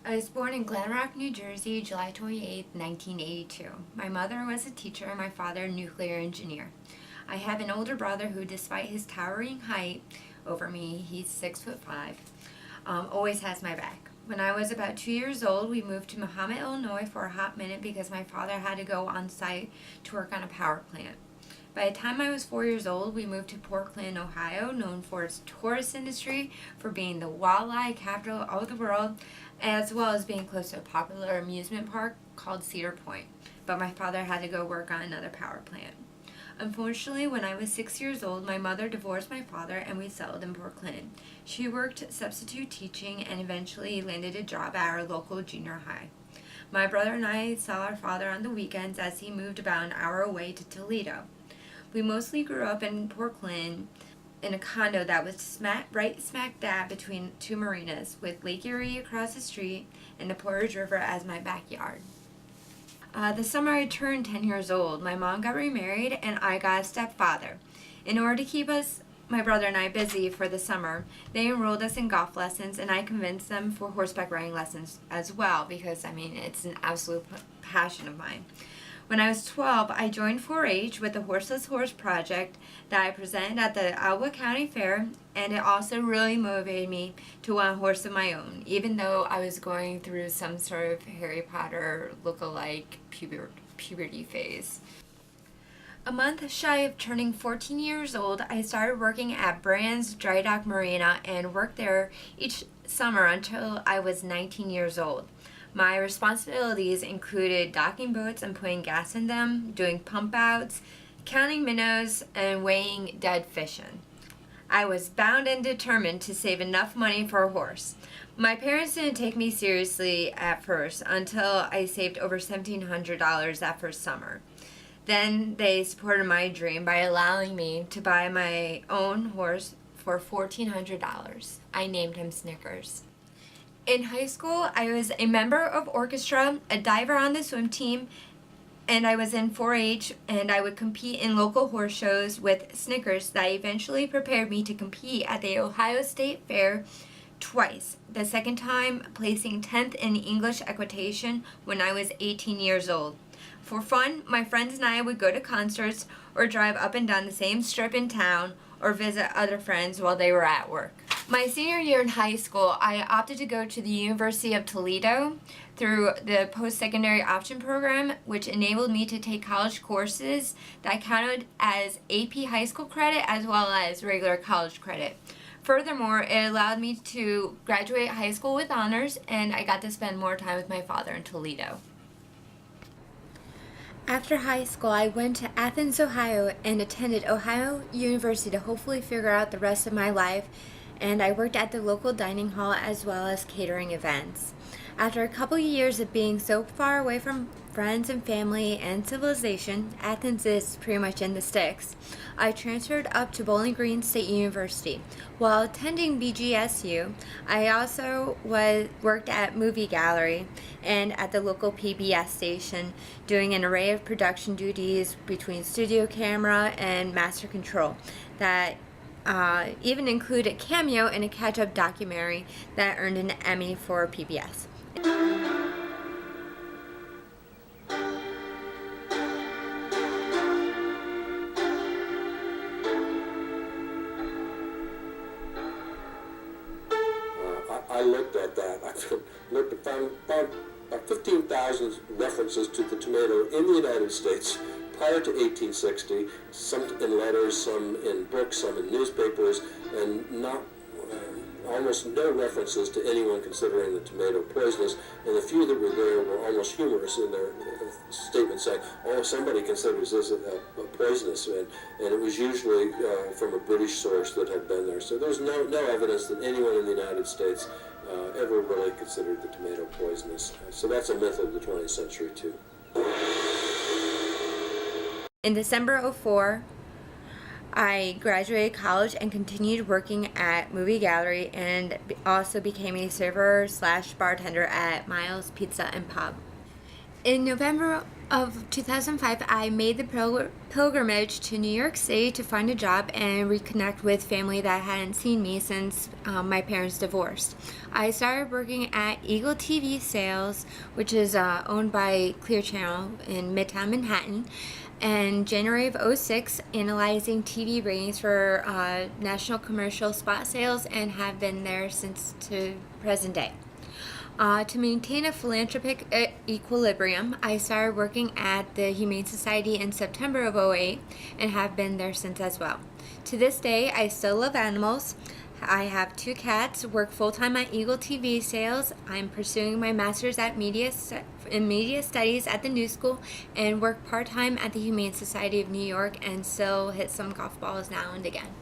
I was born in Glen Rock, New Jersey, July 28, 1982. My mother was a teacher and my father a nuclear engineer. I have an older brother who, despite his towering height over me, he's 6'5", always has my back. When I was about 2 years old, we moved to Mahomet, Illinois for a hot minute because my father had to go on site to work on a power plant. By the time I was 4 years old, we moved to Portland, Ohio, known for its tourist industry, for being the walleye capital of the world, as well as being close to a popular amusement park called Cedar Point. But my father had to go work on another power plant. Unfortunately, when I was 6 years old, my mother divorced my father and we settled in Brooklyn. She worked substitute teaching and eventually landed a job at our local junior high. My brother and I saw our father on the weekends as he moved about an hour away to Toledo. We mostly grew up in Portland in a condo that was right smack dab between two marinas, with Lake Erie across the street and the Portage River as my backyard. The summer I turned 10 years old, my mom got remarried and I got a stepfather. In order to keep my brother and I busy for the summer, they enrolled us in golf lessons and I convinced them for horseback riding lessons as well because, it's an absolute passion of mine. When I was 12, I joined 4-H with the Horseless Horse Project that I presented at the Alba County Fair, and it also really motivated me to want a horse of my own, even though I was going through some sort of Harry Potter look-alike puberty phase. A month shy of turning 14 years old, I started working at Brands Dry Dock Marina and worked there each summer until I was 19 years old. My responsibilities included docking boats and putting gas in them, doing pump outs, counting minnows, and weighing dead fish in. I was bound and determined to save enough money for a horse. My parents didn't take me seriously at first until I saved over $1,700 that first summer. Then they supported my dream by allowing me to buy my own horse for $1,400. I named him Snickers. In high school, I was a member of orchestra, a diver on the swim team, and I was in 4-H, and I would compete in local horse shows with Snickers that eventually prepared me to compete at the Ohio State Fair twice, the second time placing 10th in English equitation when I was 18 years old. For fun, my friends and I would go to concerts or drive up and down the same strip in town or visit other friends while they were at work. My senior year in high school, I opted to go to the University of Toledo through the post-secondary option program, which enabled me to take college courses that counted as AP high school credit as well as regular college credit. Furthermore, it allowed me to graduate high school with honors, and I got to spend more time with my father in Toledo. After high school, I went to Athens, Ohio, and attended Ohio University to hopefully figure out the rest of my life, and I worked at the local dining hall as well as catering events. After a couple years of being so far away from friends and family and civilization, Athens is pretty much in the sticks, I transferred up to Bowling Green State University. While attending BGSU, I also worked at Movie Gallery and at the local PBS station, doing an array of production duties between studio camera and master control that even included a cameo in a catch-up documentary that earned an Emmy for PBS. I looked at that. I found about 15,000 references to the tomato in the United States prior to 1860, some in letters, some in books, some in newspapers, and almost no references to anyone considering the tomato poisonous, and the few that were there were almost humorous in their statements saying, oh, somebody considers this a poisonous, and it was usually from a British source that had been there. So there's no evidence that anyone in the United States ever really considered the tomato poisonous. So that's a myth of the 20th century too. In December of '04, I graduated college and continued working at Movie Gallery and also became a server/bartender at Miles Pizza and Pub. In November of 2005, I made the pilgrimage to New York City to find a job and reconnect with family that hadn't seen me since my parents divorced. I started working at Eagle TV Sales, which is owned by Clear Channel in Midtown Manhattan, in January of 2006, analyzing TV ratings for national commercial spot sales, and have been there since to present day. To maintain a philanthropic equilibrium, I started working at the Humane Society in September of 2008 and have been there since as well. To this day, I still love animals. I have 2 cats, work full-time at Eagle TV Sales. I'm pursuing my master's in media studies at the New School, and work part-time at the Humane Society of New York, and still hit some golf balls now and again.